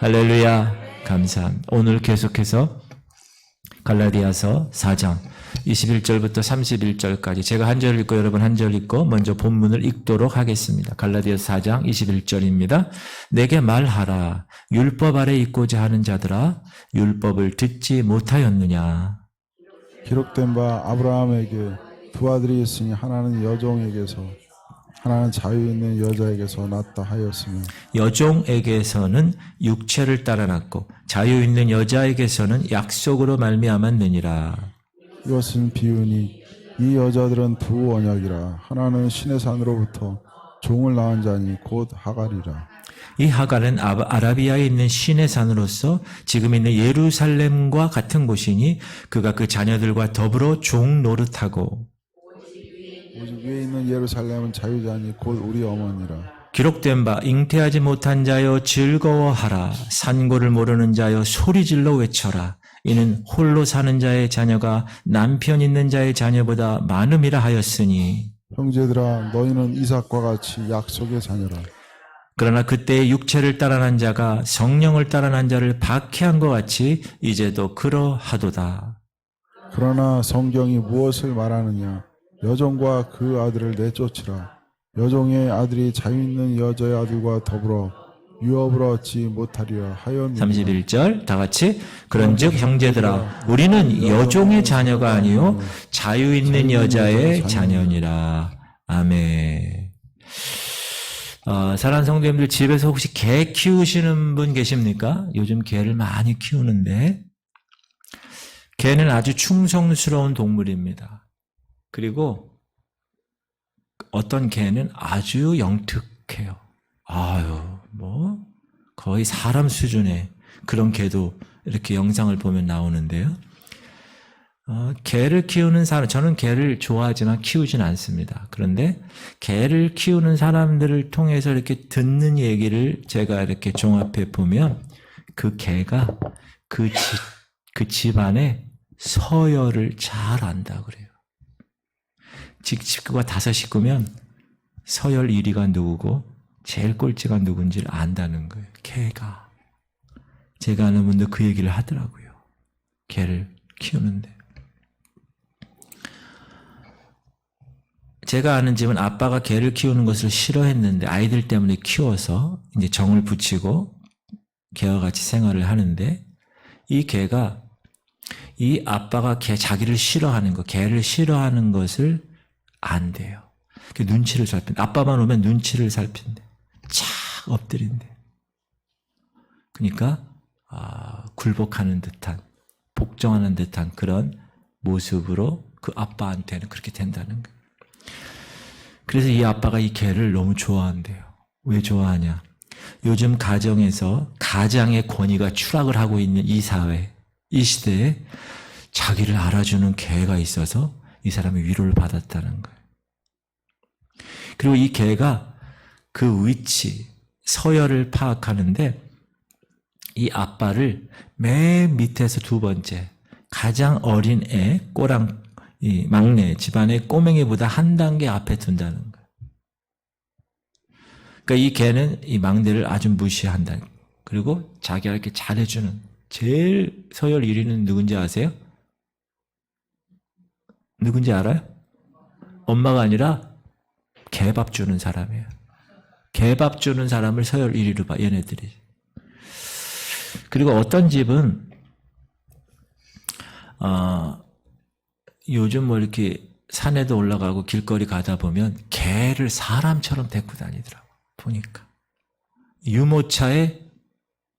할렐루야. 감사합니다. 오늘 계속해서 갈라디아서 4장 21절부터 31절까지 제가 한 절 읽고 여러분 한 절 읽고 먼저 본문을 읽도록 하겠습니다. 갈라디아서 4장 21절입니다. 내게 말하라. 율법 아래 있고자 하는 자들아 율법을 듣지 못하였느냐. 기록된 바 아브라함에게 두 아들이 있으니 하나는 여종에게서 하나는 자유 있는 여자에게서 낳았다 하였으며 여종에게서는 육체를 따라 낳고 자유 있는 여자에게서는 약속으로 말미암았느니라. 이것은 비유니 이 여자들은 두 언약이라 하나는 신의 산으로부터 종을 낳은 자니 곧 하갈이라. 이 하갈은 아라비아에 있는 신의 산으로서 지금 있는 예루살렘과 같은 곳이니 그가 그 자녀들과 더불어 종 노릇하고 오직 위에 있는 예루살렘은 자유자니 곧 우리 어머니라. 기록된 바 잉태하지 못한 자여 즐거워하라. 산고를 모르는 자여 소리질러 외쳐라. 이는 홀로 사는 자의 자녀가 남편 있는 자의 자녀보다 많음이라 하였으니 형제들아 너희는 이삭과 같이 약속의 자녀라. 그러나 그때의 육체를 따라 난 자가 성령을 따라 난 자를 박해한 것 같이 이제도 그러하도다. 그러나 성경이 무엇을 말하느냐. 여종과 그 아들을 내쫓으라. 여종의 아들이 자유 있는 여자의 아들과 더불어 유업을 얻지 못하리라 하였느니라. 31절 다 같이 그런즉 형제들아 우리는 여종의 자녀가 아니요 자유 있는 여자의 자녀니라. 아멘. 사랑하는 성도님들 집에서 혹시 개 키우시는 분 계십니까? 요즘 개를 많이 키우는데 개는 아주 충성스러운 동물입니다. 그리고 어떤 개는 아주 영특해요. 거의 사람 수준의 그런 개도 이렇게 영상을 보면 나오는데요. 개를 키우는 사람, 저는 개를 좋아하지만 키우진 않습니다. 그런데 개를 키우는 사람들을 통해서 이렇게 듣는 얘기를 제가 이렇게 종합해 보면 그 개가 그 집안의 서열을 잘 안다 그래요. 식구가 5식구면 서열 1위가 누구고 제일 꼴찌가 누군지를 안다는 거예요. 개가. 제가 아는 분도 그 얘기를 하더라고요. 개를 키우는데. 제가 아는 집은 아빠가 개를 키우는 것을 싫어했는데 아이들 때문에 키워서 이제 정을 붙이고 개와 같이 생활을 하는데 이 개가 이 아빠가 자기를 싫어하는 거, 개를 싫어하는 것을 안돼요. 눈치를 살핀다. 아빠만 오면 눈치를 살핀대. 착 엎드린대. 그러니까 굴복하는 듯한, 복종하는 듯한 그런 모습으로 그 아빠한테는 그렇게 된다는 거예요. 그래서 이 아빠가 이 개를 너무 좋아한대요. 왜 좋아하냐? 요즘 가정에서 가장의 권위가 추락을 하고 있는 이 사회, 이 시대에 자기를 알아주는 개가 있어서 이 사람이 위로를 받았다는 거예요. 그리고 이 개가 그 위치, 서열을 파악하는데 이 아빠를 맨 밑에서 두 번째, 가장 어린 애, 이 막내, 집안의 꼬맹이보다 한 단계 앞에 둔다는 거예요. 그러니까 이 개는 이 막내를 아주 무시한다. 그리고 자기가 이렇게 잘해주는 제일 서열 1위는 누군지 아세요? 누군지 알아요? 엄마가 아니라 개밥 주는 사람이에요. 개밥 주는 사람을 서열 1위로 봐, 얘네들이. 그리고 어떤 집은 요즘 이렇게 산에도 올라가고 길거리 가다 보면 개를 사람처럼 데리고 다니더라고. 보니까 유모차에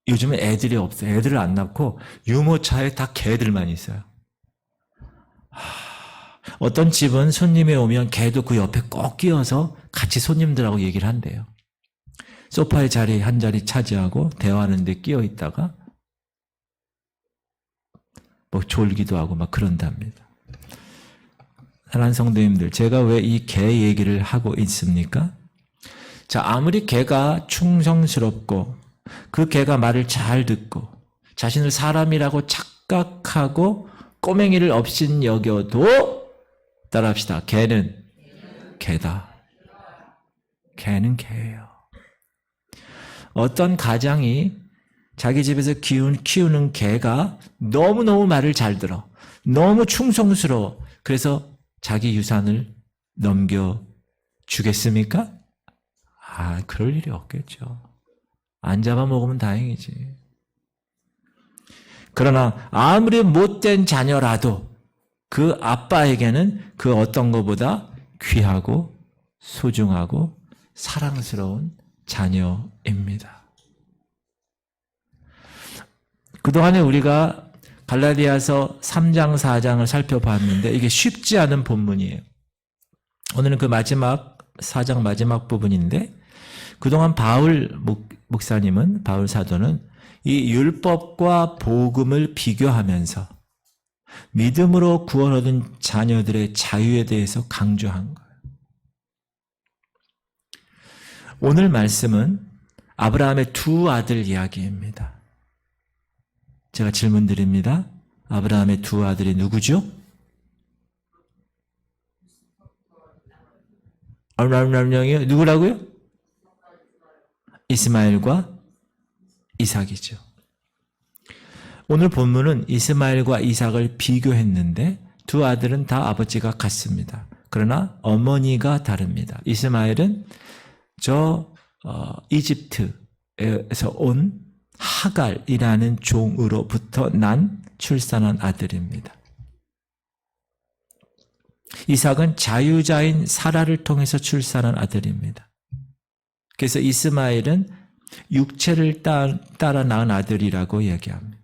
요즘은 애들이 없어요. 애들을 안 낳고 유모차에 다 개들만 있어요. 어떤 집은 손님이 오면 개도 그 옆에 꼭 끼어서 같이 손님들하고 얘기를 한대요. 소파의 자리 한 자리 차지하고 대화하는 데 끼어 있다가 졸기도 하고 막 그런답니다. 사랑하는 성도님들, 제가 왜 이 개 얘기를 하고 있습니까? 자, 아무리 개가 충성스럽고 그 개가 말을 잘 듣고 자신을 사람이라고 착각하고 꼬맹이를 업신 여겨도 따라합시다. 개는 개다. 개는 개예요. 어떤 가장이 자기 집에서 키우는 개가 너무너무 말을 잘 들어. 너무 충성스러워. 그래서 자기 유산을 넘겨주겠습니까? 그럴 일이 없겠죠. 안 잡아먹으면 다행이지. 그러나 아무리 못된 자녀라도 그 아빠에게는 그 어떤 것보다 귀하고 소중하고 사랑스러운 자녀입니다. 그동안에 우리가 갈라디아서 3장, 4장을 살펴봤는데 이게 쉽지 않은 본문이에요. 오늘은 그 마지막 4장 마지막 부분인데 그동안 바울 목사님은, 바울 사도는 이 율법과 복음을 비교하면서 믿음으로 구원 얻은 자녀들의 자유에 대해서 강조한 거예요. 오늘 말씀은 아브라함의 두 아들 이야기입니다. 제가 질문 드립니다. 아브라함의 두 아들이 누구죠? 누구라고요? 이스마엘과 이삭이죠. 오늘 본문은 이스마엘과 이삭을 비교했는데 두 아들은 다 아버지가 같습니다. 그러나 어머니가 다릅니다. 이스마엘은 이집트에서 온 하갈이라는 종으로부터 출산한 아들입니다. 이삭은 자유자인 사라를 통해서 출산한 아들입니다. 그래서 이스마엘은 육체를 따라 낳은 아들이라고 얘기합니다.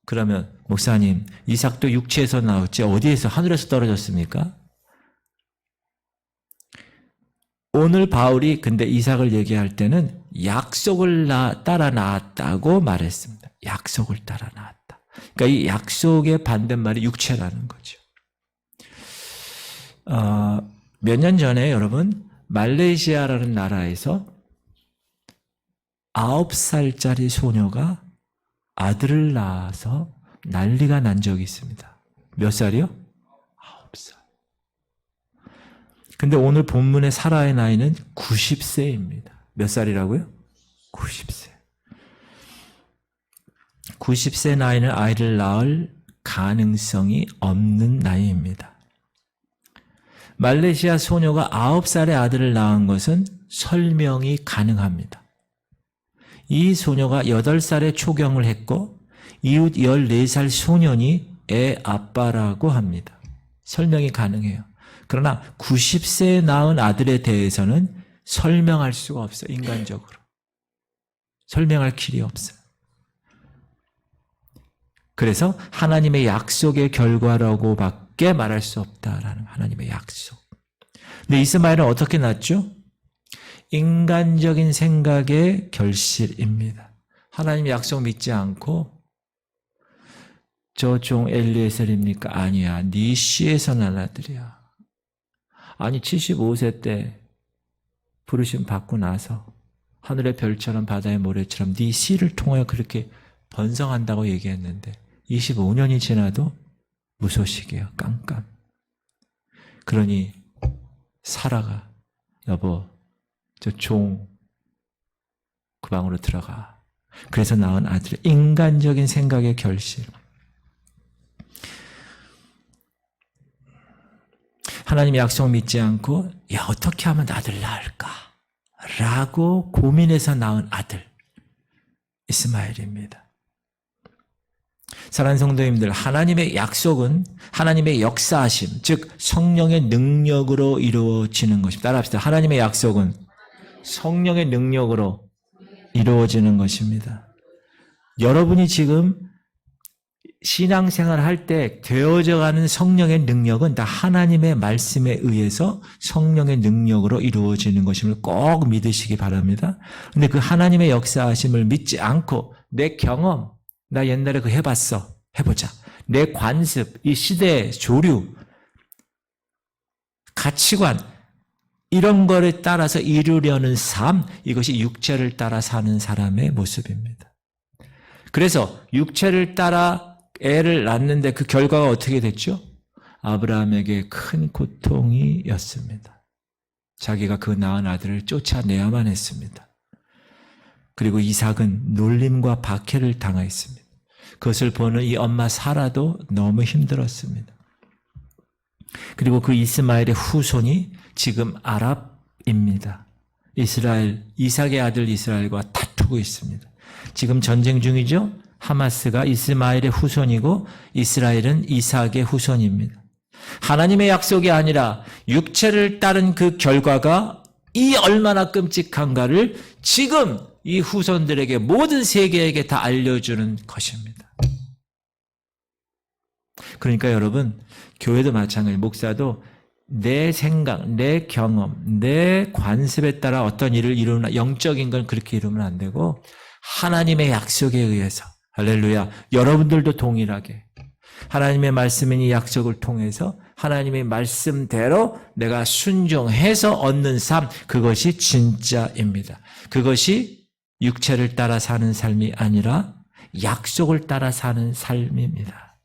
그러면 목사님, 이삭도 육체에서 나왔지 어디에서, 하늘에서 떨어졌습니까? 오늘 바울이 근데 이삭을 얘기할 때는 약속을 따라 낳았다고 말했습니다. 약속을 따라 낳았다. 그러니까 이 약속의 반대말이 육체라는 거죠. 몇 년 전에 여러분 말레이시아라는 나라에서 9살짜리 소녀가 아들을 낳아서 난리가 난 적이 있습니다. 몇 살이요? 9살. 근데 오늘 본문의 사라의 나이는 90세입니다. 몇 살이라고요? 90세. 90세 나이는 아이를 낳을 가능성이 없는 나이입니다. 말레이시아 소녀가 9살의 아들을 낳은 것은 설명이 가능합니다. 이 소녀가 8살에 초경을 했고 이웃 14살 소년이 애 아빠라고 합니다. 설명이 가능해요. 그러나 90세에 낳은 아들에 대해서는 설명할 수가 없어요. 인간적으로. 설명할 길이 없어요. 그래서 하나님의 약속의 결과라고밖에 말할 수 없다라는 하나님의 약속. 근데 이스마엘은 어떻게 낳았죠? 인간적인 생각의 결실입니다. 하나님의 약속 믿지 않고 저 종 엘리에셀입니까? 아니야. 네 씨에서 난 아들이야. 아니 75세 때 부르심 받고 나서 하늘의 별처럼 바다의 모래처럼 네 씨를 통하여 그렇게 번성한다고 얘기했는데 25년이 지나도 무소식이에요. 깜깜. 그러니 사라가 여보 저 종 그 방으로 들어가. 그래서 낳은 아들. 인간적인 생각의 결실. 하나님의 약속 믿지 않고 야 어떻게 하면 아들 낳을까? 라고 고민해서 낳은 아들 이스마엘입니다. 사랑하는 성도님들, 하나님의 약속은 하나님의 역사하심, 즉 성령의 능력으로 이루어지는 것입니다. 따라합시다. 하나님의 약속은 성령의 능력으로 이루어지는 것입니다. 여러분이 지금 신앙생활을 할 때 되어져가는 성령의 능력은 다 하나님의 말씀에 의해서 성령의 능력으로 이루어지는 것임을 꼭 믿으시기 바랍니다. 근데 그 하나님의 역사하심을 믿지 않고 내 경험, 나 옛날에 그거 해봤어. 해보자. 내 관습, 이 시대의 조류, 가치관, 이런 거를 따라서 이루려는 삶, 이것이 육체를 따라 사는 사람의 모습입니다. 그래서 육체를 따라 애를 낳는데 그 결과가 어떻게 됐죠? 아브라함에게 큰 고통이었습니다. 자기가 그 낳은 아들을 쫓아내야만 했습니다. 그리고 이삭은 놀림과 박해를 당했습니다. 그것을 보는 이 엄마 사라도 너무 힘들었습니다. 그리고 그 이스마엘의 후손이 지금 아랍입니다. 이삭의 아들 이스라엘과 다투고 있습니다. 지금 전쟁 중이죠? 하마스가 이스마엘의 후손이고 이스라엘은 이삭의 후손입니다. 하나님의 약속이 아니라 육체를 따른 그 결과가 이 얼마나 끔찍한가를 지금 이 후손들에게 모든 세계에게 다 알려주는 것입니다. 그러니까 여러분, 교회도 마찬가지, 목사도 내 생각, 내 경험, 내 관습에 따라 어떤 일을 이루는, 영적인 건 그렇게 이루면 안 되고 하나님의 약속에 의해서, 할렐루야, 여러분들도 동일하게 하나님의 말씀인 이 약속을 통해서 하나님의 말씀대로 내가 순종해서 얻는 삶, 그것이 진짜입니다. 그것이 육체를 따라 사는 삶이 아니라 약속을 따라 사는 삶입니다.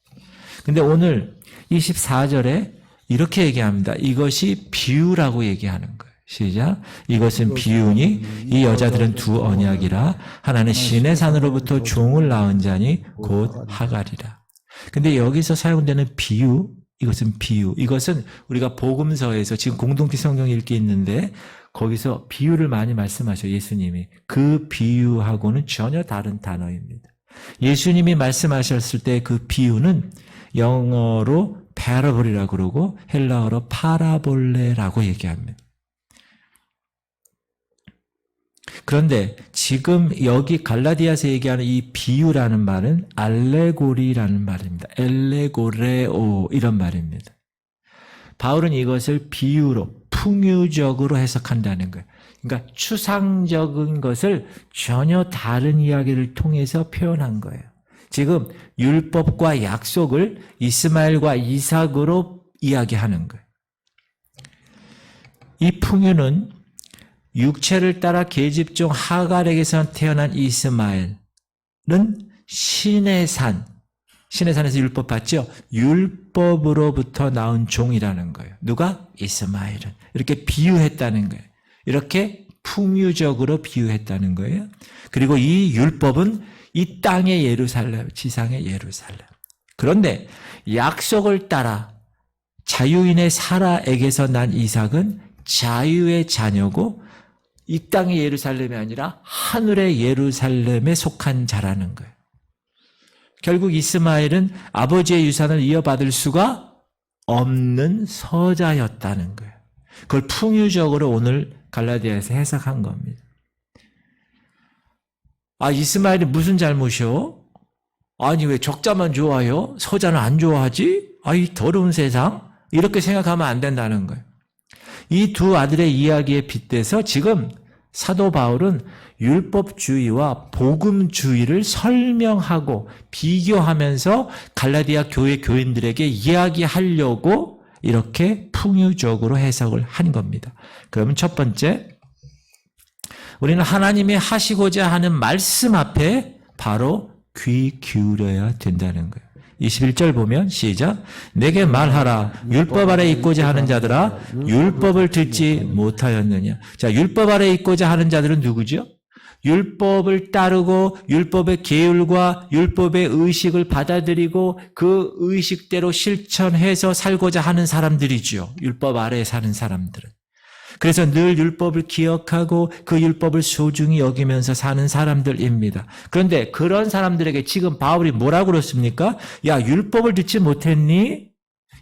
근데 오늘 24절에 이렇게 얘기합니다. 이것이 비유라고 얘기하는 거예요. 시작. 이것은 비유니 이 여자들은 두 언약이라 하나는 신의 산으로부터 종을 낳은 자니 곧 하갈이라. 근데 여기서 사용되는 비유, 이것은 비유. 이것은 우리가 복음서에서 지금 공동체 성경 읽기 있는데 거기서 비유를 많이 말씀하셔요. 예수님이. 그 비유하고는 전혀 다른 단어입니다. 예수님이 말씀하셨을 때 그 비유는 영어로 parabol이라고 그러고 헬라어로 파라볼레라고 얘기합니다. 그런데 지금 여기 갈라디아서 얘기하는 이 비유라는 말은 알레고리라는 말입니다. 엘레고레오 이런 말입니다. 바울은 이것을 비유로 풍유적으로 해석한다는 거예요. 그러니까 추상적인 것을 전혀 다른 이야기를 통해서 표현한 거예요. 지금 율법과 약속을 이스마엘과 이삭으로 이야기하는 거예요. 이 풍유는 육체를 따라 계집종 하갈에게서 태어난 이스마엘은 신의 산에서 율법 받죠? 율법으로부터 나온 종이라는 거예요. 누가? 이스마엘은. 이렇게 비유했다는 거예요. 이렇게 풍유적으로 비유했다는 거예요. 그리고 이 율법은 이 땅의 예루살렘, 지상의 예루살렘. 그런데 약속을 따라 자유인의 사라에게서 난 이삭은 자유의 자녀고 이 땅의 예루살렘이 아니라 하늘의 예루살렘에 속한 자라는 거예요. 결국 이스마엘은 아버지의 유산을 이어받을 수가 없는 서자였다는 거예요. 그걸 풍유적으로 오늘 갈라디아에서 해석한 겁니다. 아, 이스마엘이 무슨 잘못이요? 아니, 왜 적자만 좋아요? 서자는 안 좋아하지? 아, 이 더러운 세상? 이렇게 생각하면 안 된다는 거예요. 이 두 아들의 이야기에 빗대서 지금 사도 바울은 율법주의와 복음주의를 설명하고 비교하면서 갈라디아 교회 교인들에게 이야기하려고 이렇게 풍유적으로 해석을 한 겁니다. 그러면 첫 번째, 우리는 하나님이 하시고자 하는 말씀 앞에 바로 귀 기울여야 된다는 거예요. 21절 보면 시작. 내게 말하라. 율법 아래 있고자 하는 자들아 율법을 듣지 못하였느냐. 자, 율법 아래 있고자 하는 자들은 누구죠? 율법을 따르고 율법의 계율과 율법의 의식을 받아들이고 그 의식대로 실천해서 살고자 하는 사람들이죠. 율법 아래에 사는 사람들은. 그래서 늘 율법을 기억하고 그 율법을 소중히 여기면서 사는 사람들입니다. 그런데 그런 사람들에게 지금 바울이 뭐라고 그렇습니까? 야, 율법을 듣지 못했니?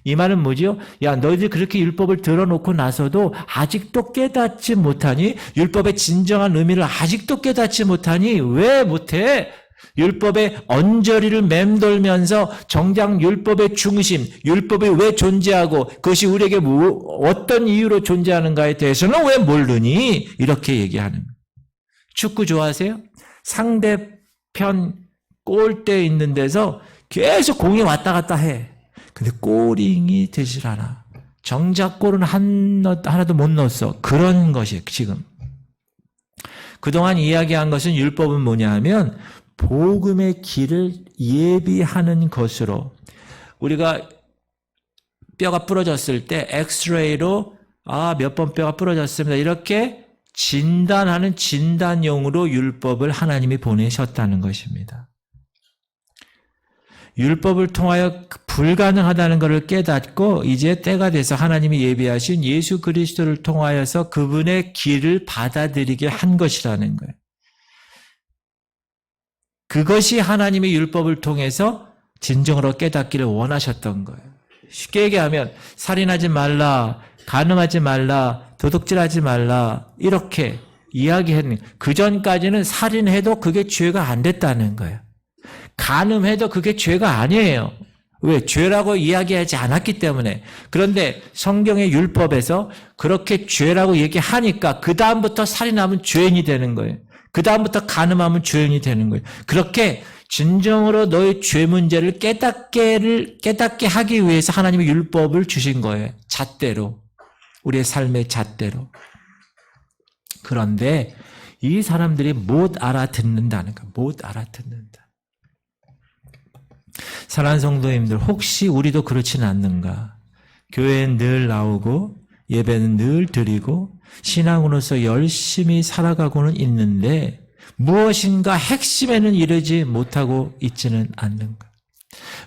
이 말은 뭐죠? 야, 너희들 그렇게 율법을 들어놓고 나서도 아직도 깨닫지 못하니? 율법의 진정한 의미를 아직도 깨닫지 못하니? 왜 못해? 율법의 언저리를 맴돌면서 정작 율법의 중심, 율법이 왜 존재하고 그것이 우리에게 어떤 이유로 존재하는가에 대해서는 왜 모르니? 이렇게 얘기하는. 축구 좋아하세요? 상대편 골대에 있는 데서 계속 공이 왔다 갔다 해. 근데 골이 되질 않아. 정작 골은 하나도 못 넣었어. 그런 것이 지금. 그동안 이야기한 것은 율법은 뭐냐 하면 복음의 길을 예비하는 것으로, 우리가 뼈가 부러졌을 때 엑스레이로 몇 번 뼈가 부러졌습니다. 이렇게 진단하는 진단용으로 율법을 하나님이 보내셨다는 것입니다. 율법을 통하여 불가능하다는 것을 깨닫고 이제 때가 돼서 하나님이 예비하신 예수 그리스도를 통하여서 그분의 길을 받아들이게 한 것이라는 거예요. 그것이 하나님의 율법을 통해서 진정으로 깨닫기를 원하셨던 거예요. 쉽게 얘기하면 살인하지 말라, 간음하지 말라, 도둑질하지 말라 이렇게 이야기했는 그 전까지는 살인해도 그게 죄가 안 됐다는 거예요. 간음해도 그게 죄가 아니에요. 왜? 죄라고 이야기하지 않았기 때문에. 그런데 성경의 율법에서 그렇게 죄라고 얘기하니까 그 다음부터 살인하면 죄인이 되는 거예요. 그 다음부터 간음하면 죄인이 되는 거예요. 그렇게 진정으로 너의 죄 문제를 깨닫게 하기 위해서 하나님의 율법을 주신 거예요. 잣대로. 우리의 삶의 잣대로. 그런데 이 사람들이 못 알아듣는다는 거예요. 못 알아듣는다. 사랑하는 성도님들, 혹시 우리도 그렇지는 않는가? 교회엔 늘 나오고 예배는 늘 드리고 신앙으로서 열심히 살아가고는 있는데 무엇인가 핵심에는 이르지 못하고 있지는 않는가?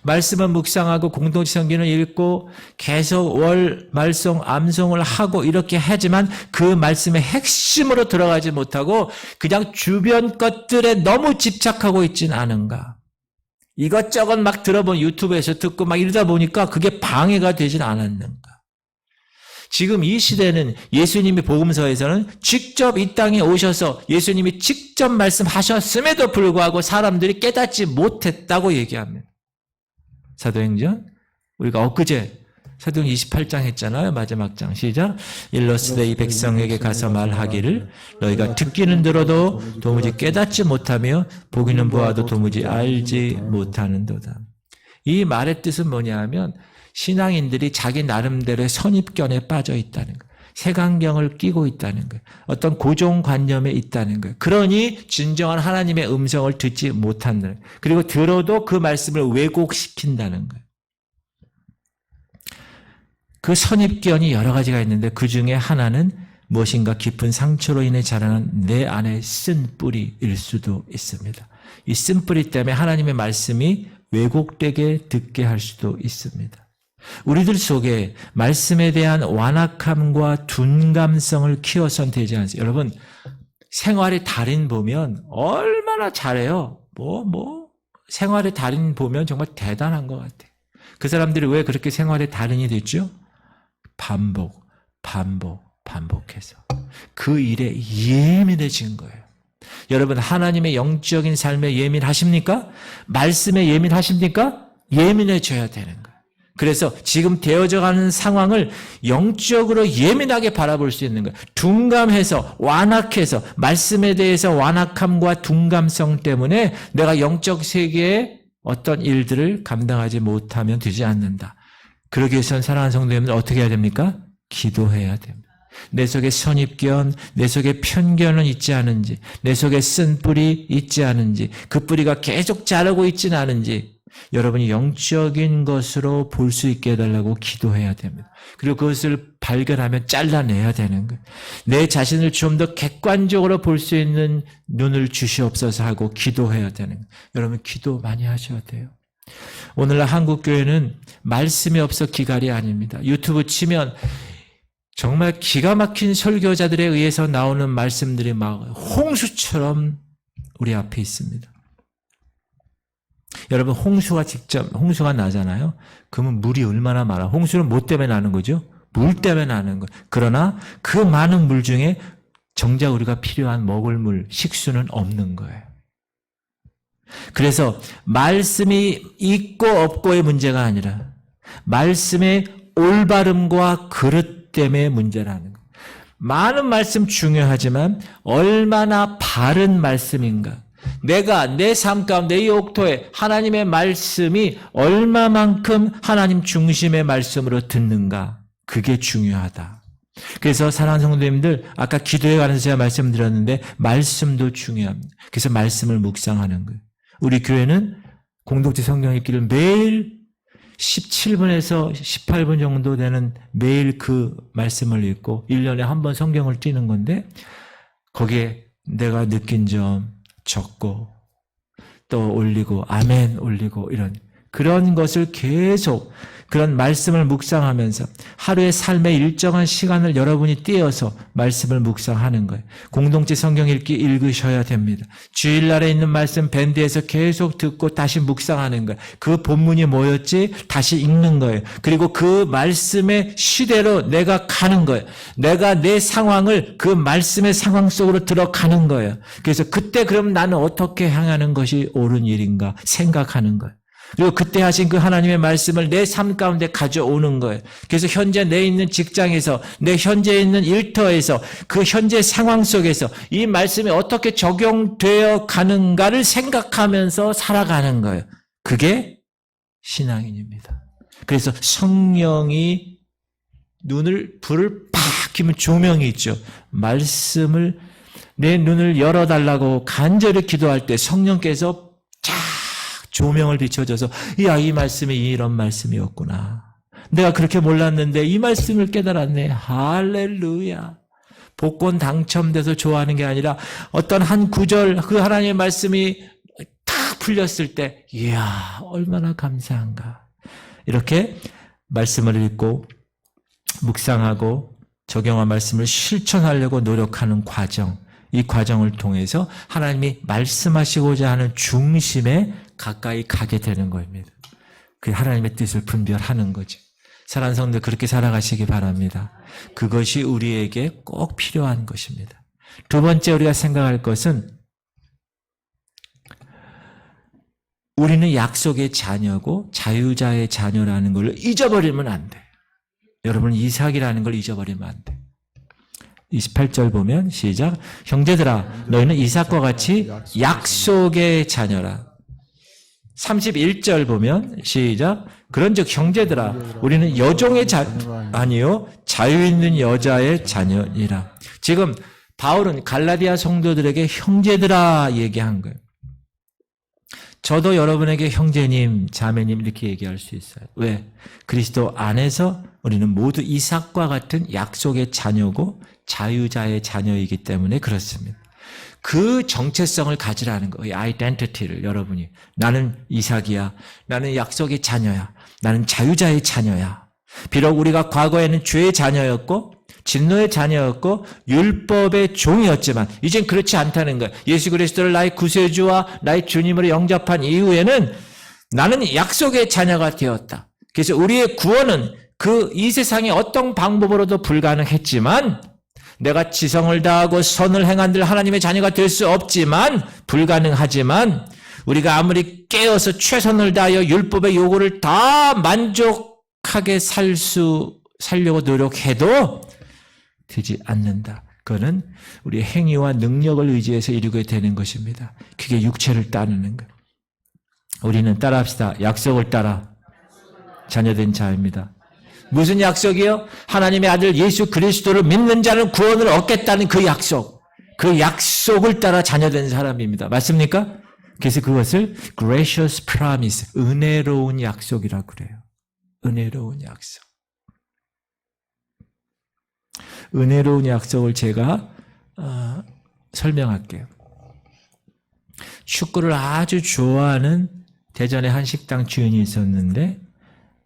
말씀은 묵상하고 공동체 성경을 읽고 계속 월, 말송, 암송을 하고 이렇게 하지만 그 말씀의 핵심으로 들어가지 못하고 그냥 주변 것들에 너무 집착하고 있지는 않은가? 이것저것 막 들어본 유튜브에서 듣고 막 이러다 보니까 그게 방해가 되진 않았는가? 지금 이 시대는 예수님이 복음서에서는 직접 이 땅에 오셔서 예수님이 직접 말씀하셨음에도 불구하고 사람들이 깨닫지 못했다고 얘기합니다. 사도행전 우리가 엊그제 사도행전 28장 했잖아요. 마지막 장 시작. 일러스되 이 백성에게 가서 말하기를 너희가 듣기는 들어도 도무지 깨닫지 못하며 보기는 보아도 도무지 알지 못하는도다. 이 말의 뜻은 뭐냐 하면 신앙인들이 자기 나름대로의 선입견에 빠져 있다는 거예요. 색안경을 끼고 있다는 거예요. 어떤 고정관념에 있다는 거예요. 그러니 진정한 하나님의 음성을 듣지 못한다는 거예요. 그리고 들어도 그 말씀을 왜곡시킨다는 거예요. 그 선입견이 여러 가지가 있는데 그 중에 하나는 무엇인가 깊은 상처로 인해 자라는 내 안에 쓴 뿌리일 수도 있습니다. 이 쓴 뿌리 때문에 하나님의 말씀이 왜곡되게 듣게 할 수도 있습니다. 우리들 속에 말씀에 대한 완악함과 둔감성을 키워선 되지 않습니까? 여러분, 생활의 달인 보면 얼마나 잘해요. 생활의 달인 보면 정말 대단한 것 같아요. 그 사람들이 왜 그렇게 생활의 달인이 됐죠? 반복해서. 그 일에 예민해진 거예요. 여러분, 하나님의 영적인 삶에 예민하십니까? 말씀에 예민하십니까? 예민해져야 되는 거예요. 그래서 지금 되어져 가는 상황을 영적으로 예민하게 바라볼 수 있는 거예요. 둔감해서, 완악해서, 말씀에 대해서 완악함과 둔감성 때문에 내가 영적 세계에 어떤 일들을 감당하지 못하면 되지 않는다. 그러기 위해서는 사랑하는 성도님들 어떻게 해야 됩니까? 기도해야 됩니다. 내 속에 선입견, 내 속에 편견은 있지 않은지, 내 속에 쓴 뿌리 있지 않은지, 그 뿌리가 계속 자라고 있지는 않은지 여러분이 영적인 것으로 볼 수 있게 해달라고 기도해야 됩니다. 그리고 그것을 발견하면 잘라내야 되는 거예요. 내 자신을 좀 더 객관적으로 볼 수 있는 눈을 주시옵소서 하고 기도해야 되는 거예요. 여러분 기도 많이 하셔야 돼요. 오늘날 한국교회는 말씀이 없어 기갈이 아닙니다. 유튜브 치면 정말 기가 막힌 설교자들에 의해서 나오는 말씀들이 막 홍수처럼 우리 앞에 있습니다. 여러분 홍수가 나잖아요. 그러면 물이 얼마나 많아. 홍수는 뭐 때문에 나는 거죠? 물 때문에 나는 거예요. 그러나 그 많은 물 중에 정작 우리가 필요한 먹을 물, 식수는 없는 거예요. 그래서 말씀이 있고 없고의 문제가 아니라 말씀의 올바름과 그릇 때문에 문제라는 거예요. 많은 말씀 중요하지만 얼마나 바른 말씀인가. 내가 내 삶 가운데 이 옥토에 하나님의 말씀이 얼마만큼 하나님 중심의 말씀으로 듣는가. 그게 중요하다. 그래서 사랑하는 성도님들 아까 기도에 관해서 제가 말씀드렸는데 말씀도 중요합니다. 그래서 말씀을 묵상하는 거예요. 우리 교회는 공동체 성경 읽기를 매일 17분에서 18분 정도 되는 매일 그 말씀을 읽고 1년에 한 번 성경을 띄는 건데 거기에 내가 느낀 점 적고 또 올리고 아멘 올리고 이런 그런 것을 계속 그런 말씀을 묵상하면서 하루의 삶의 일정한 시간을 여러분이 떼어서 말씀을 묵상하는 거예요. 공동체 성경 읽기 읽으셔야 됩니다. 주일날에 있는 말씀 밴드에서 계속 듣고 다시 묵상하는 거예요. 그 본문이 뭐였지? 다시 읽는 거예요. 그리고 그 말씀의 시대로 내가 가는 거예요. 내가 내 상황을 그 말씀의 상황 속으로 들어가는 거예요. 그래서 그때 그럼 나는 어떻게 향하는 것이 옳은 일인가 생각하는 거예요. 그리고 그때 하신 그 하나님의 말씀을 내 삶 가운데 가져오는 거예요. 그래서 현재 내 있는 직장에서, 내 현재 있는 일터에서, 그 현재 상황 속에서 이 말씀이 어떻게 적용되어 가는가를 생각하면서 살아가는 거예요. 그게 신앙인입니다. 그래서 성령이 불을 팍 켜면 조명이 있죠. 말씀을 내 눈을 열어달라고 간절히 기도할 때 성령께서 조명을 비춰줘서 야, 이 말씀이 이런 말씀이었구나. 내가 그렇게 몰랐는데 이 말씀을 깨달았네. 할렐루야. 복권 당첨돼서 좋아하는 게 아니라 어떤 한 구절 그 하나님의 말씀이 탁 풀렸을 때 이야, 얼마나 감사한가. 이렇게 말씀을 읽고 묵상하고 적용한 말씀을 실천하려고 노력하는 과정, 이 과정을 통해서 하나님이 말씀하시고자 하는 중심에 가까이 가게 되는 겁니다. 그 하나님의 뜻을 분별하는 거죠. 사랑하는 성도들 그렇게 살아가시기 바랍니다. 그것이 우리에게 꼭 필요한 것입니다. 두 번째 우리가 생각할 것은 우리는 약속의 자녀고 자유자의 자녀라는 걸 잊어버리면 안 돼. 여러분은 이삭이라는 걸 잊어버리면 안 돼. 28절 보면 시작. 형제들아 너희는 이삭과 같이 약속의 자녀라. 31절 보면 시작. 그런즉 형제들아 우리는 여종의 아니요 자유 있는 여자의 자녀니라. 지금 바울은 갈라디아 성도들에게 형제들아 얘기한 거예요. 저도 여러분에게 형제님, 자매님 이렇게 얘기할 수 있어요. 왜? 그리스도 안에서 우리는 모두 이삭과 같은 약속의 자녀고 자유자의 자녀이기 때문에 그렇습니다. 그 정체성을 가지라는 거예요. 아이덴티티를 여러분이. 나는 이삭이야. 나는 약속의 자녀야. 나는 자유자의 자녀야. 비록 우리가 과거에는 죄의 자녀였고 진노의 자녀였고 율법의 종이었지만 이젠 그렇지 않다는 거예요. 예수 그리스도를 나의 구세주와 나의 주님으로 영접한 이후에는 나는 약속의 자녀가 되었다. 그래서 우리의 구원은 그 이 세상의 어떤 방법으로도 불가능했지만 내가 지성을 다하고 선을 행한들 하나님의 자녀가 될 수 없지만 불가능하지만 우리가 아무리 깨어서 최선을 다하여 율법의 요구를 다 만족하게 살려고 노력해도 되지 않는다. 그거는 우리의 행위와 능력을 의지해서 이루게 되는 것입니다. 그게 육체를 따르는 거예요. 우리는 따라합시다. 약속을 따라 자녀된 자입니다. 무슨 약속이요? 하나님의 아들 예수 그리스도를 믿는 자는 구원을 얻겠다는 그 약속. 그 약속을 따라 자녀된 사람입니다. 맞습니까? 그래서 그것을 gracious promise, 은혜로운 약속이라고 그래요. 은혜로운 약속. 은혜로운 약속을 제가 설명할게요. 축구를 아주 좋아하는 대전의 한 식당 주인이 있었는데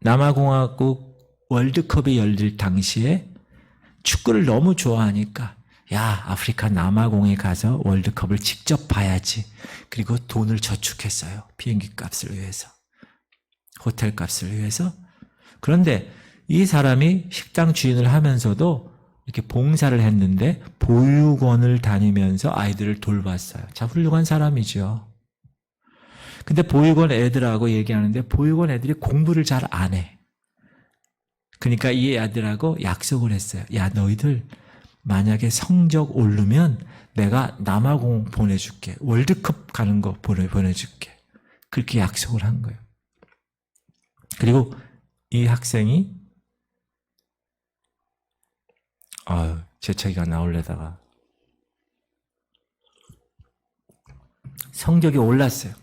남아공화국 월드컵이 열릴 당시에 축구를 너무 좋아하니까 야, 아프리카 남아공에 가서 월드컵을 직접 봐야지. 그리고 돈을 저축했어요. 비행기 값을 위해서. 호텔 값을 위해서. 그런데 이 사람이 식당 주인을 하면서도 이렇게 봉사를 했는데 보육원을 다니면서 아이들을 돌봤어요. 자, 훌륭한 사람이죠. 근데 보육원 애들하고 얘기하는데 보육원 애들이 공부를 잘 안 해. 그러니까 이 애들하고 약속을 했어요. 야, 너희들 만약에 성적 오르면 내가 남아공 보내줄게. 월드컵 가는 거 보내줄게. 그렇게 약속을 한 거예요. 그리고 이 학생이 재채기가 나오려다가 성적이 올랐어요.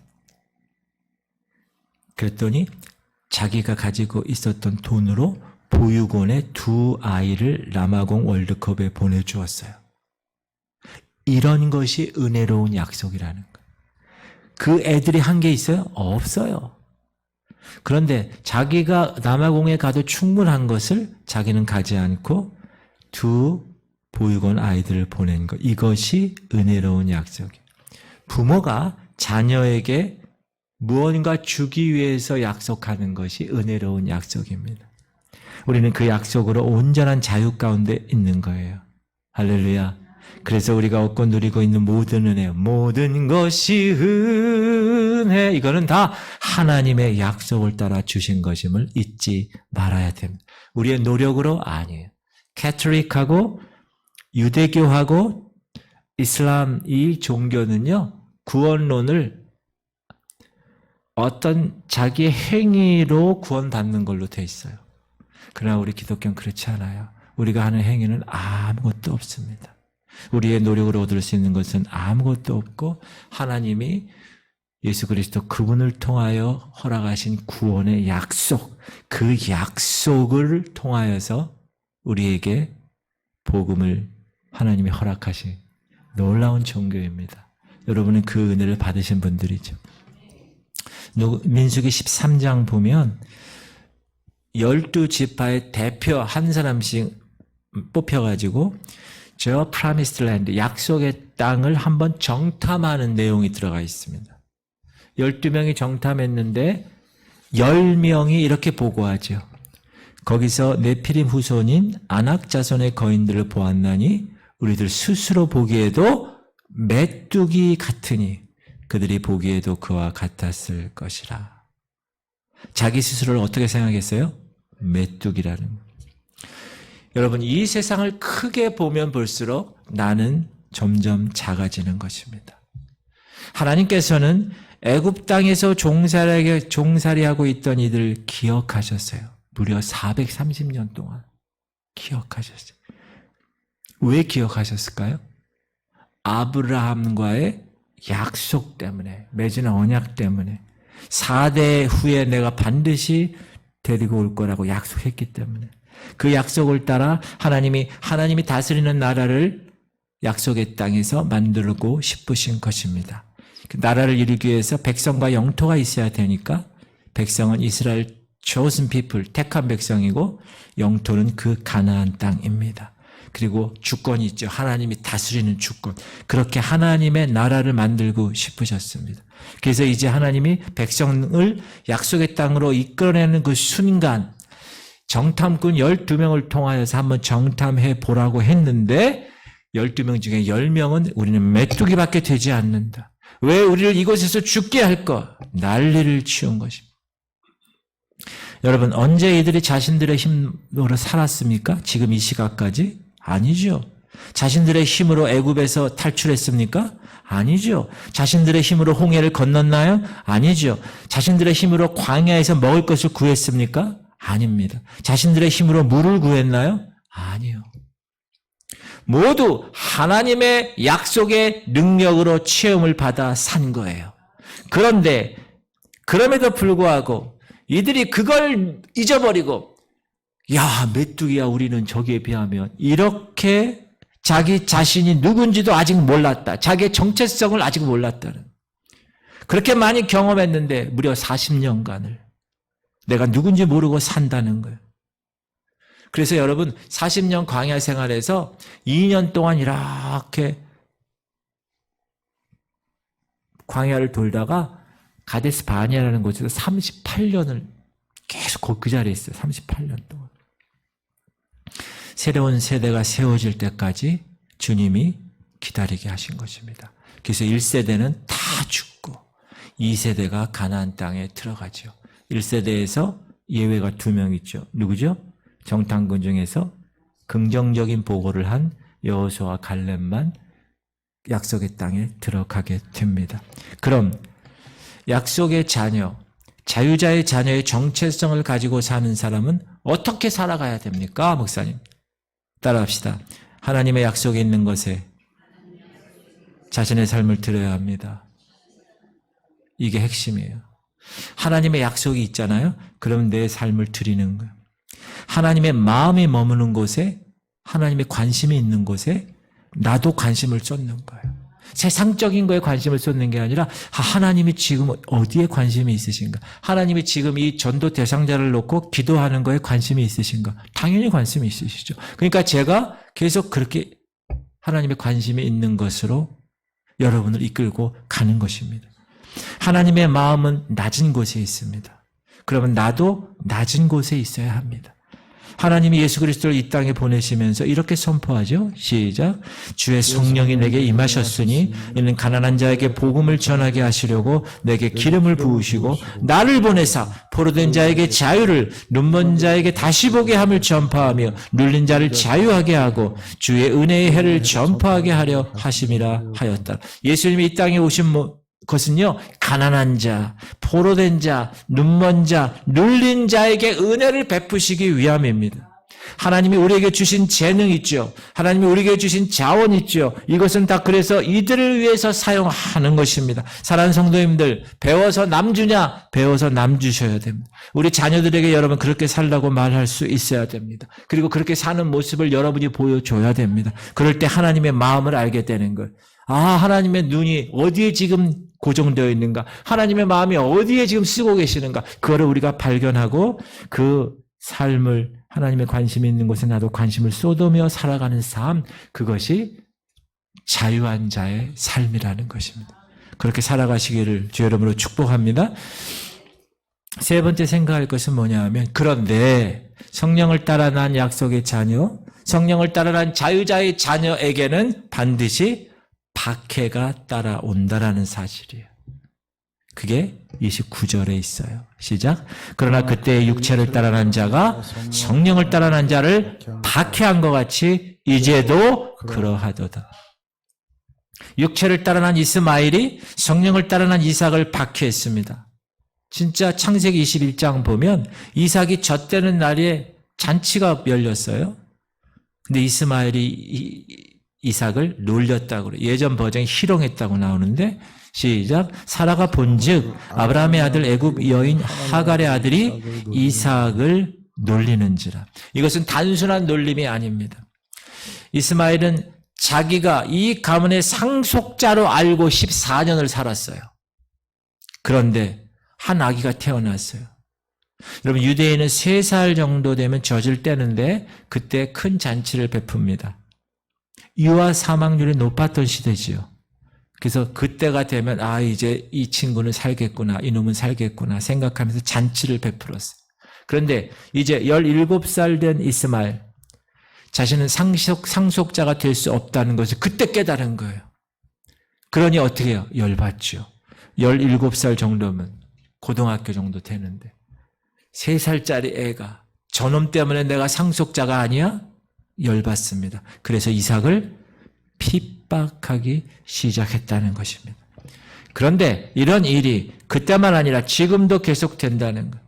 그랬더니 자기가 가지고 있었던 돈으로 보육원에 2 아이를 남아공 월드컵에 보내주었어요. 이런 것이 은혜로운 약속이라는 거예요. 그 애들이 한 게 있어요? 없어요. 그런데 자기가 남아공에 가도 충분한 것을 자기는 가지 않고 두 보육원 아이들을 보낸 것. 이것이 은혜로운 약속이에요. 부모가 자녀에게 무언가 주기 위해서 약속하는 것이 은혜로운 약속입니다. 우리는 그 약속으로 온전한 자유 가운데 있는 거예요. 할렐루야. 그래서 우리가 얻고 누리고 있는 모든 은혜, 모든 것이 은혜, 이거는 다 하나님의 약속을 따라 주신 것임을 잊지 말아야 됩니다. 우리의 노력으로 아니에요. 캐톨릭하고 유대교하고 이슬람 이 종교는요, 구원론을 어떤 자기의 행위로 구원받는 걸로 돼 있어요. 그러나 우리 기독교는 그렇지 않아요. 우리가 하는 행위는 아무것도 없습니다. 우리의 노력으로 얻을 수 있는 것은 아무것도 없고 하나님이 예수 그리스도 그분을 통하여 허락하신 구원의 약속, 그 약속을 통하여서 우리에게 복음을 하나님이 허락하신 놀라운 종교입니다. 여러분은 그 은혜를 받으신 분들이죠. 민수기 13장 보면 12지파의 대표 한 사람씩 뽑혀가지고 저 프라미스드 랜드, 약속의 땅을 한번 정탐하는 내용이 들어가 있습니다. 12명이 정탐했는데 10명이 이렇게 보고하죠. 거기서 네피림 후손인 아낙 자손의 거인들을 보았나니 우리들 스스로 보기에도 메뚜기 같으니 그들이 보기에도 그와 같았을 것이라. 자기 스스로를 어떻게 생각했어요? 메뚜기라는 거예요. 여러분, 이 세상을 크게 보면 볼수록 나는 점점 작아지는 것입니다. 하나님께서는 애굽 땅에서 종살이하고 있던 이들을 기억하셨어요. 무려 430년 동안 기억하셨어요. 왜 기억하셨을까요? 아브라함과의 약속 때문에, 맺은 언약 때문에, 4대 후에 내가 반드시 데리고 올 거라고 약속했기 때문에, 그 약속을 따라 하나님이 다스리는 나라를 약속의 땅에서 만들고 싶으신 것입니다. 그 나라를 이루기 위해서 백성과 영토가 있어야 되니까 백성은 이스라엘 chosen people, 택한 백성이고 영토는 그 가나안 땅입니다. 그리고 주권이 있죠. 하나님이 다스리는 주권. 그렇게 하나님의 나라를 만들고 싶으셨습니다. 그래서 이제 하나님이 백성을 약속의 땅으로 이끌어내는 그 순간 정탐꾼 12명을 통하여서 한번 정탐해 보라고 했는데 12명 중에 10명은 우리는 메뚜기밖에 되지 않는다. 왜 우리를 이곳에서 죽게 할 것? 난리를 치운 것입니다. 여러분, 언제 이들이 자신들의 힘으로 살았습니까? 지금 이 시각까지? 아니죠. 자신들의 힘으로 애굽에서 탈출했습니까? 아니죠. 자신들의 힘으로 홍해를 건넜나요? 아니죠. 자신들의 힘으로 광야에서 먹을 것을 구했습니까? 아닙니다. 자신들의 힘으로 물을 구했나요? 아니요. 모두 하나님의 약속의 능력으로 체험을 받아 산 거예요. 그런데 그럼에도 불구하고 이들이 그걸 잊어버리고 야, 메뚜기야 우리는 저기에 비하면 이렇게 자기 자신이 누군지도 아직 몰랐다. 자기의 정체성을 아직 몰랐다는. 그렇게 많이 경험했는데 무려 40년간을 내가 누군지 모르고 산다는 거예요. 그래서 여러분 40년 광야 생활에서 2년 동안 이렇게 광야를 돌다가 가데스 바니아라는 곳에서 38년을 계속 그 자리에 있어요. 38년 동안. 새로운 세대가 세워질 때까지 주님이 기다리게 하신 것입니다. 그래서 1세대는 다 죽고 2세대가 가나안 땅에 들어가죠. 1세대에서 예외가 2명 있죠. 누구죠? 정탐꾼 중에서 긍정적인 보고를 한 여호수아와 갈렙만 약속의 땅에 들어가게 됩니다. 그럼 약속의 자녀, 자유자의 자녀의 정체성을 가지고 사는 사람은 어떻게 살아가야 됩니까? 목사님, 따라합시다. 하나님의 약속이 있는 것에 자신의 삶을 드려야 합니다. 이게 핵심이에요. 하나님의 약속이 있잖아요. 그럼 내 삶을 드리는 거예요. 하나님의 마음이 머무는 곳에, 하나님의 관심이 있는 곳에 나도 관심을 쏟는 거예요. 세상적인 거에 관심을 쏟는 게 아니라 하나님이 지금 어디에 관심이 있으신가? 하나님이 지금 이 전도 대상자를 놓고 기도하는 거에 관심이 있으신가? 당연히 관심이 있으시죠. 그러니까 제가 계속 그렇게 하나님의 관심이 있는 것으로 여러분을 이끌고 가는 것입니다. 하나님의 마음은 낮은 곳에 있습니다. 그러면 나도 낮은 곳에 있어야 합니다. 하나님이 예수 그리스도를 이 땅에 보내시면서 이렇게 선포하죠. 시작. 주의 성령이 내게 임하셨으니 이는 가난한 자에게 복음을 전하게 하시려고 내게 기름을 부으시고 나를 보내사 포로된 자에게 자유를, 눈먼 자에게 다시 보게 함을 전파하며 눌린 자를 자유하게 하고 주의 은혜의 해를 전파하게 하려 하심이라 하였다. 예수님이 이 땅에 오신 것은요, 가난한 자, 포로된 자, 눈먼 자, 눌린 자에게 은혜를 베푸시기 위함입니다. 하나님이 우리에게 주신 재능 있죠. 하나님이 우리에게 주신 자원 있죠. 이것은 다 그래서 이들을 위해서 사용하는 것입니다. 사랑하는 성도님들, 배워서 남 주냐? 배워서 남 주셔야 됩니다. 우리 자녀들에게 여러분 그렇게 살라고 말할 수 있어야 됩니다. 그리고 그렇게 사는 모습을 여러분이 보여줘야 됩니다. 그럴 때 하나님의 마음을 알게 되는 거예요. 하나님의 눈이 어디에 지금 고정되어 있는가? 하나님의 마음이 어디에 지금 쓰고 계시는가? 그거를 우리가 발견하고 그 삶을 하나님의 관심이 있는 곳에 나도 관심을 쏟으며 살아가는 삶, 그것이 자유한 자의 삶이라는 것입니다. 그렇게 살아가시기를 주 여러분으로 축복합니다. 세 번째 생각할 것은 뭐냐 하면, 그런데 성령을 따라 난 약속의 자녀, 성령을 따라 난 자유자의 자녀에게는 반드시 박해가 따라온다라는 사실이에요. 그게 29절에 있어요. 시작. 그러나 그때의 육체를 따라난 자가 성령을 따라난 자를 박해한 것 같이 이제도 그러하도다. 육체를 따라난 이스마엘이 성령을 따라난 이삭을 박해했습니다. 진짜 창세기 21장 보면 이삭이 젖되는 날에 잔치가 열렸어요. 근데 이스마엘이 이삭을 놀렸다고 그래요. 예전 버전이 희롱했다고 나오는데, 시작. 사라가 본즉 아브라함의 아들 애굽 여인 하갈의 아들이 이삭을 놀리는지라. 이것은 단순한 놀림이 아닙니다. 이스마엘은 자기가 이 가문의 상속자로 알고 14년을 살았어요. 그런데 한 아기가 태어났어요. 여러분, 유대인은 3살 정도 되면 젖을 떼는데 그때 큰 잔치를 베풉니다. 유아 사망률이 높았던 시대지요. 그래서 그때가 되면 이제 이 친구는 살겠구나, 이놈은 살겠구나 생각하면서 잔치를 베풀었어요. 그런데 이제 17살 된 이스마엘, 자신은 상속자가 될 수 없다는 것을 그때 깨달은 거예요. 그러니 어떻게 해요? 열받죠. 17살 정도면 고등학교 정도 되는데 3살짜리 애가 저놈 때문에 내가 상속자가 아니야? 열받습니다. 그래서 이삭을 핍박하기 시작했다는 것입니다. 그런데 이런 일이 그때만 아니라 지금도 계속된다는 것.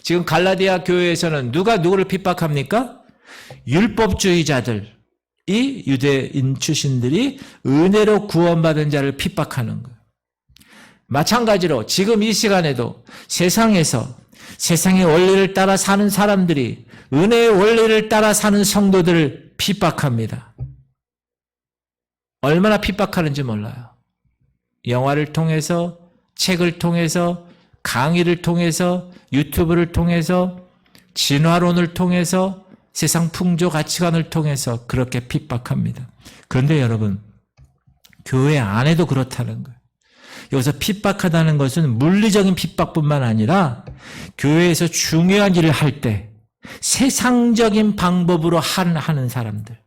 지금 갈라디아 교회에서는 누가 누구를 핍박합니까? 율법주의자들이, 유대인 출신들이 은혜로 구원받은 자를 핍박하는 거예요. 마찬가지로 지금 이 시간에도 세상에서 세상의 원리를 따라 사는 사람들이 은혜의 원리를 따라 사는 성도들을 핍박합니다. 얼마나 핍박하는지 몰라요. 영화를 통해서, 책을 통해서, 강의를 통해서, 유튜브를 통해서, 진화론을 통해서, 세상 풍조 가치관을 통해서 그렇게 핍박합니다. 그런데 여러분, 교회 안에도 그렇다는 거예요. 여기서 핍박하다는 것은 물리적인 핍박뿐만 아니라 교회에서 중요한 일을 할 때 세상적인 방법으로 하는 사람들,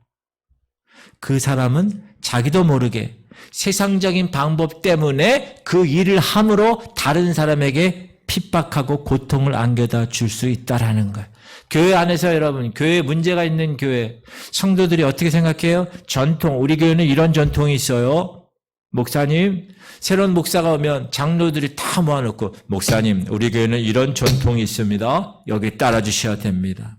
그 사람은 자기도 모르게 세상적인 방법 때문에 그 일을 함으로 다른 사람에게 핍박하고 고통을 안겨다 줄 수 있다라는 거예요. 교회 안에서 여러분, 교회에 문제가 있는 교회, 성도들이 어떻게 생각해요? 전통, 우리 교회는 이런 전통이 있어요. 목사님, 새로운 목사가 오면 장로들이 다 모아놓고, 목사님, 우리 교회는 이런 전통이 있습니다. 여기 따라주셔야 됩니다.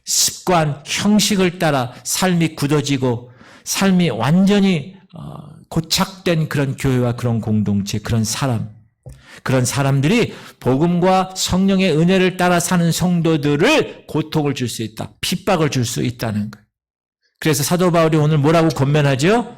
습관, 형식을 따라 삶이 굳어지고 삶이 완전히 고착된 그런 교회와 그런 공동체, 그런 사람들이 복음과 성령의 은혜를 따라 사는 성도들을 고통을 줄 수 있다, 핍박을 줄 수 있다는 거예요. 그래서 사도 바울이 오늘 뭐라고 권면하죠?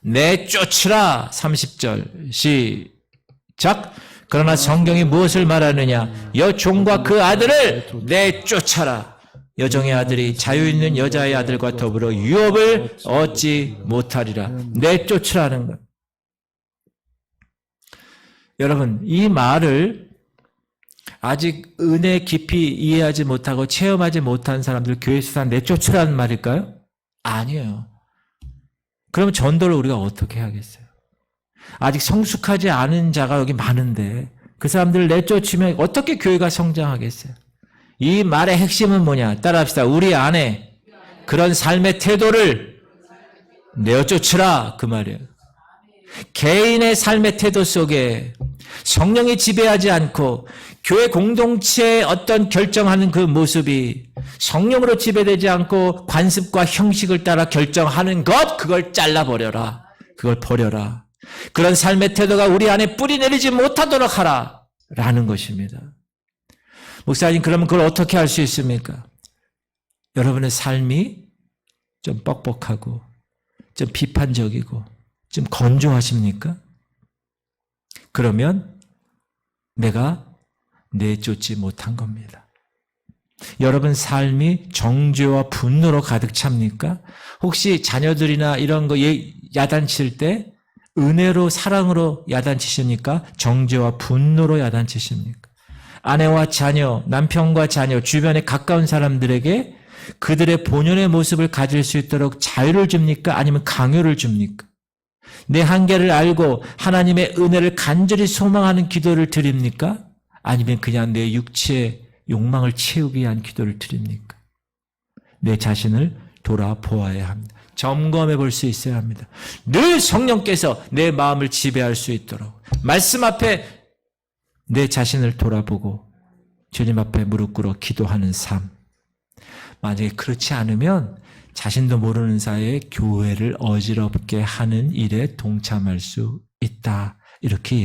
내쫓으라. 30절 시작. 그러나 성경이 무엇을 말하느냐? 여종과 그 아들을 내쫓아라. 여종의 아들이 자유 있는 여자의 아들과 더불어 유업을 얻지 못하리라. 내쫓으라는 것. 여러분, 이 말을 아직 은혜 깊이 이해하지 못하고 체험하지 못한 사람들 교회에서 다 내쫓으라는 말일까요? 아니에요. 그러면 전도를 우리가 어떻게 하겠어요? 아직 성숙하지 않은 자가 여기 많은데 그 사람들을 내쫓으면 어떻게 교회가 성장하겠어요? 이 말의 핵심은 뭐냐? 따라합시다. 우리 안에 그런 삶의 태도를 내쫓으라 그 말이에요. 개인의 삶의 태도 속에 성령이 지배하지 않고 교회 공동체의 어떤 결정하는 그 모습이 성령으로 지배되지 않고 관습과 형식을 따라 결정하는 것, 그걸 잘라버려라. 그걸 버려라. 그런 삶의 태도가 우리 안에 뿌리 내리지 못하도록 하라 라는 것입니다. 목사님, 그러면 그걸 어떻게 할 수 있습니까? 여러분의 삶이 좀 뻑뻑하고 좀 비판적이고 좀 건조하십니까? 그러면 내가 내쫓지 못한 겁니다. 여러분 삶이 정죄와 분노로 가득 찹니까? 혹시 자녀들이나 이런 거 야단칠 때 은혜로 사랑으로 야단치십니까? 정죄와 분노로 야단치십니까? 아내와 자녀, 남편과 자녀, 주변에 가까운 사람들에게 그들의 본연의 모습을 가질 수 있도록 자유를 줍니까? 아니면 강요를 줍니까? 내 한계를 알고 하나님의 은혜를 간절히 소망하는 기도를 드립니까? 아니면 그냥 내 육체의 욕망을 채우기 위한 기도를 드립니까? 내 자신을 돌아보아야 합니다. 점검해 볼 수 있어야 합니다. 늘 성령께서 내 마음을 지배할 수 있도록 말씀 앞에 내 자신을 돌아보고 주님 앞에 무릎 꿇어 기도하는 삶. 만약에 그렇지 않으면 자신도 모르는 사이에 교회를 어지럽게 하는 일에 동참할 수 있다. 이렇게